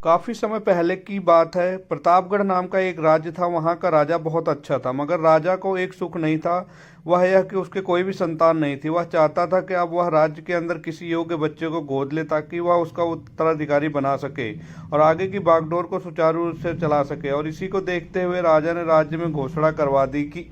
काफी समय पहले की बात है। प्रतापगढ़ नाम का एक राज्य था। वहां का राजा बहुत अच्छा था, मगर राजा को एक सुख नहीं था। वह यह कि उसके कोई भी संतान नहीं थी। वह चाहता था कि अब वह राज्य के अंदर किसी योग्य बच्चे को गोद ले, ताकि वह उसका उत्तराधिकारी बना सके और आगे की बागडोर को सुचारू रूप से चला सके। और इसी को देखते हुए राजा ने राज्य में घोषणा करवा दी कि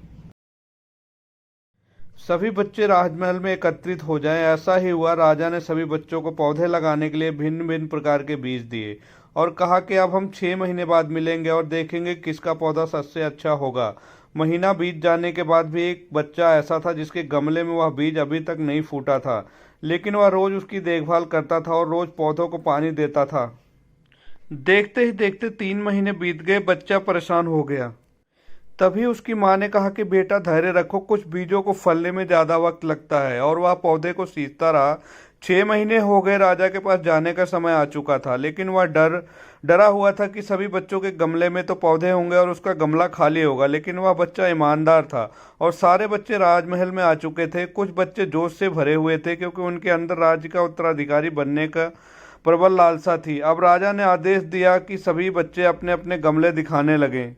सभी बच्चे राजमहल में एकत्रित हो जाएं। ऐसा ही हुआ। राजा ने सभी बच्चों को पौधे लगाने के लिए भिन्न भिन्न प्रकार के बीज दिए और कहा कि अब हम 6 महीने बाद मिलेंगे और देखेंगे किसका पौधा सबसे अच्छा होगा। महीना बीत जाने के बाद भी एक बच्चा ऐसा था जिसके गमले में वह बीज अभी तक नहीं फूटा था, लेकिन वह रोज उसकी देखभाल करता था और रोज पौधों को पानी देता था। देखते ही देखते 3 महीने बीत गए। बच्चा परेशान हो गया। तभी उसकी माँ ने कहा कि बेटा धैर्य रखो, कुछ बीजों को फलने में ज्यादा वक्त लगता है। और वह पौधे को सींचता रहा। 6 महीने हो गए। राजा के पास जाने का समय आ चुका था, लेकिन वह डरा हुआ था कि सभी बच्चों के गमले में तो पौधे होंगे और उसका गमला खाली होगा। लेकिन वह बच्चा ईमानदार था और सारे बच्चे राजमहल में आ चुके थे। कुछ बच्चे जोश से भरे हुए थे क्योंकि उनके अंदर राज्य का उत्तराधिकारी बनने का प्रबल लालसा थी। अब राजा ने आदेश दिया कि सभी बच्चे अपने अपने गमले दिखाने लगे,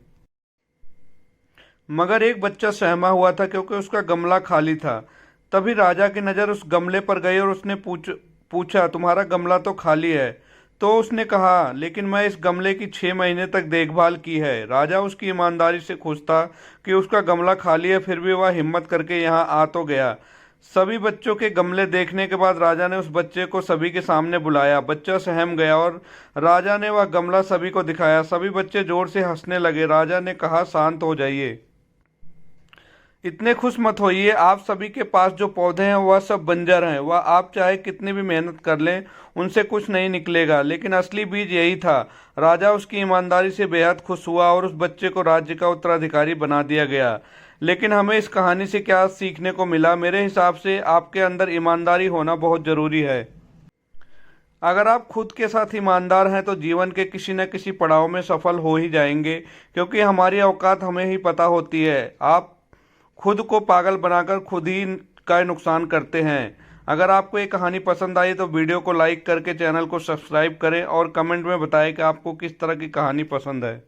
मगर एक बच्चा सहमा हुआ था क्योंकि उसका गमला खाली था। तभी राजा की नज़र उस गमले पर गई और उसने पूछा, तुम्हारा गमला तो खाली है। तो उसने कहा, लेकिन मैं इस गमले की 6 महीने तक देखभाल की है। राजा उसकी ईमानदारी से खुश था कि उसका गमला खाली है, फिर भी वह हिम्मत करके यहाँ आ तो गया। सभी बच्चों के गमले देखने के बाद राजा ने उस बच्चे को सभी के सामने बुलाया। बच्चा सहम गया और राजा ने वह गमला सभी को दिखाया। सभी बच्चे जोर से हंसने लगे। राजा ने कहा, शांत हो जाइए, इतने खुश मत होइए। आप सभी के पास जो पौधे हैं वह सब बंजर हैं। वह आप चाहे कितनी भी मेहनत कर लें, उनसे कुछ नहीं निकलेगा। लेकिन असली बीज यही था। राजा उसकी ईमानदारी से बेहद खुश हुआ और उस बच्चे को राज्य का उत्तराधिकारी बना दिया गया। लेकिन हमें इस कहानी से क्या सीखने को मिला? मेरे हिसाब से आपके अंदर ईमानदारी होना बहुत जरूरी है। अगर आप खुद के साथ ईमानदार हैं तो जीवन के किसी न किसी पड़ाव में सफल हो ही जाएंगे, क्योंकि हमारी औकात हमें ही पता होती है। आप खुद को पागल बनाकर खुद ही का नुकसान करते हैं। अगर आपको ये कहानी पसंद आई तो वीडियो को लाइक करके चैनल को सब्सक्राइब करें और कमेंट में बताएं कि आपको किस तरह की कहानी पसंद है।